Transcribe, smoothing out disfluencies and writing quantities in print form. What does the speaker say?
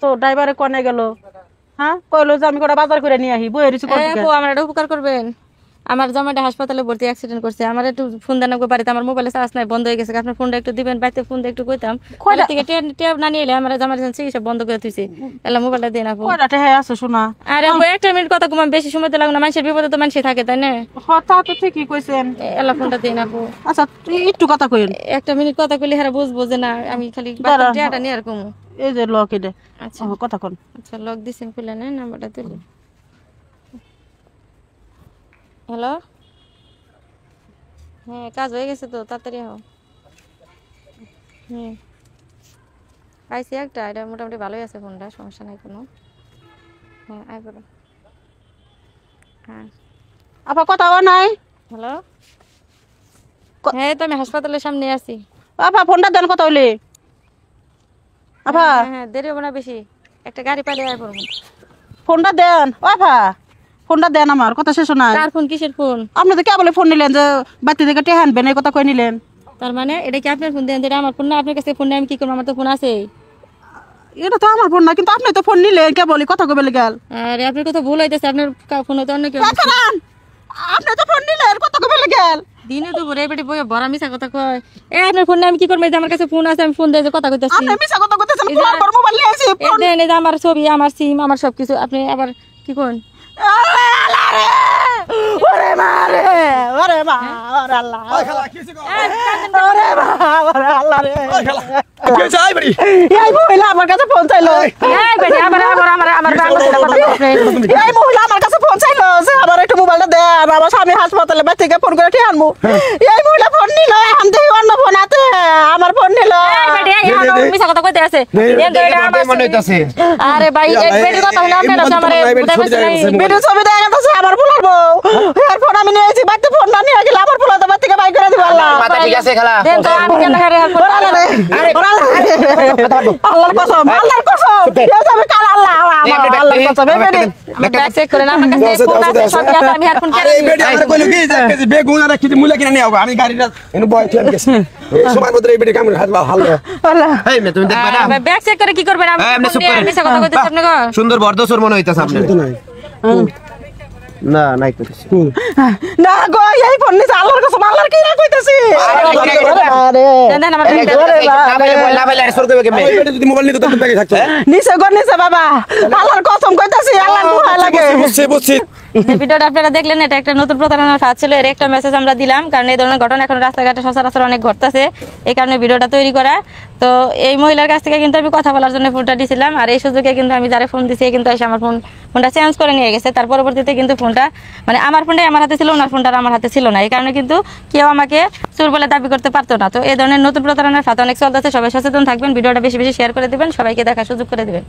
তো ড্রাইভারে কোনে গেল হ্যাঁ কইলো যে আমি কোটা বাজার করে নিয়ে আহি বইয়ের কিছু করতে আপু আমার একটা উপকার করবেন আমার জামাইটা হাসপাতালে ভর্তি অ্যাক্সিডেন্ট করছে আমার একটু ফোন দেন বাড়িতে আমার মোবাইলে চার্জ নাই বন্ধ হয়ে গেছে আপনার ফোনটা একটু দিবেন বাড়িতে ফোন দিয়ে একটু কইতাম কয়টা থেকে টেপ না নিয়ে এলে আমার জামাই চিকিৎসা বন্ধ করে দিয়েছে এলা মোবাইলটা দেন আপু কয়টা হে আছে শোনা আরে আপু একটা মিনিট কথা কম বেশি সময় তো লাগবে না মানুষের বিপদে তো মানুষই থাকে তাই না তা তো ঠিকই কইছেন এলা ফোনটা দেন আপু আচ্ছা একটু কথা কইন একটা মিনিট কথা কইলে হারা বুঝবো যে না আমি খালি টিয়াটা নিয়ে আর কমু এই যে লক এটা আচ্ছা কথা কোন আচ্ছা লক দিছেন খুলে নেন নাম্বারটা তুলি হ্যালো হ্যাঁ কাজ হয়ে গেছে তো তাড়াতাড়ি হও পাইছি একটা এটা মোটামুটি ভালোই আছে ফোনটা সমস্যা নাই কোনো হ্যাঁ আই করো হ্যাঁ আপা কথা নাই হ্যালো হ্যাঁ তো আমি হাসপাতালের সামনে আছি আপা ফোনটা দেন কথা হইলে আপা হ্যাঁ দেরি হবে না বেশি একটা গাড়ি পাইলে আয় পড়বো ফোনটা দেন ও আপা ফোনটা দেন আমার কথা শেষ না তার ফোন কিসের ফোন আপনি তো কেবল ফোন নিলেন যে বাড়ি থেকে টেহা আনবেন এই কথা কই নিলেন তার মানে এটা কি আপনার ফোন দেন আমার ফোন না আপনার কাছে ফোন আমি কি করবো আমার তো ফোন আছে এটা তো আমার ফোন না কিন্তু আপনি তো ফোন নিলেন কেবলই কথা কইবে গেল আরে আপনার কথা ভুল হইতেছে আপনার ফোন তো অন্য কেউ আপনি তো ফোন নিলেন কথা কইবে গেল দিনে তো ভরে বেটি বই ভরা মিছা কথা কয় আপনার ফোন আমি কি করবো আমার কাছে ফোন আছে আমি ফোন দিয়ে কথা কইতেছি আপনি মিছা কথা কইতেছেন পর মোবাইল নিয়ে আইছি এই যে আমার ছবি আমার সিম আমার সবকিছু আপনি আবার কি করেন ওরে মারে ওরে মা ওরে আল্লাহ ওরে মা ওরে আল্লাহ রে কে চাই বড়ি এই মহিলা আমার কাছে ফোন চাইলো এই বেটি আমার এই মহিলা আমার কাছে ফোন চাইলো যে আমার একটু মোবাইলটা দেন আমার স্বামী হাসপাতালে বাড়ি থেকে ফোন করে ঠিক আনবো এই মহিলা ফোন নিল এখন দেখি অন্য ফোন আছে আমার ফোন নিল মিছা কথা কইতে আছে আরে ভাই এক বেটির কথা হলো আপনার আছে আমারে ভিডিও ছবি দেখা গেছে আমার পোলার বউ এর ফোন আমি নিয়েছি বাড়িতে ফোন না নিয়ে গেলে আমার পোলা তো বাড়ি থেকে বাইক করে দিব আল্লাহ মাথা ঠিক আছে খালা দেন তো আমি কেন হারে আল্লাহর কসম আল্লাহর কসম আমি কাল আল্লাহ আল্লাহর কসম এই বেটি ব্যাক চেক করে আমার কাছে ফোন আছে সব আছে আমি হেডফোন আরে এই বেটি আমার কইলো কি যে বেগুন আর কিছু মুলা কিনা নিয়ে আও আমি গাড়িটা এনে বয় ঠিক আছে সময় মধ্যে এই বেটি কাম হালবা ভালো আল্লাহ এই মে তুমি দেখবা না ব্যাক চেক করে কি করবেন আমি মিছা কথা কইতেছি আপনি গো সুন্দর বর্ধসর মনে হইতাছে আপনি না নাই কইতেছি না গো এই ফোন নিছে আল্লাহর কসম আল্লাহর কি না কইতেছি আরে দেন আমার না বলে সর কইবে কেমনে এই বেটি যদি মোবাইল নিতে তো ব্যাগে থাকতো নিছে গো নিছে বাবা আল্লাহর কসম কইতাছি আল্লাহর ভয় লাগে বুঝছি ভিডিওটা আপনারা দেখলেন এটা একটা নতুন প্রতারণার ফাঁদ ছিল এর একটা মেসেজ আমরা দিলাম কারণ এই ধরনের ঘটনা এখন রাস্তাঘাটে সচরাচর অনেক ঘটতেছে এই কারণে ভিডিওটা তৈরি করা তো এই মহিলার কাছ থেকে কিন্তু আমি কথা বলার জন্য ফোনটা দিয়েছিলাম আর এই সুযোগে কিন্তু আমি যারা ফোন দিছি কিন্তু এসে আমার ফোনটা চেঞ্জ করে নিয়ে গেছে তার পরবর্তীতে কিন্তু ফোনটা মানে আমার ফোনটাই আমার হাতে ছিল ওনার ফোনটা আমার হাতে ছিল না এই কারণে কিন্তু কেউ আমাকে চোর বলে দাবি করতে পারতো না তো এই ধরনের নতুন প্রতারণার ফাঁদ অনেক চলতেছে সবাই সচেতন থাকবেন ভিডিওটা বেশি বেশি শেয়ার করে দিবেন সবাইকে দেখার সুযোগ করে দিবেন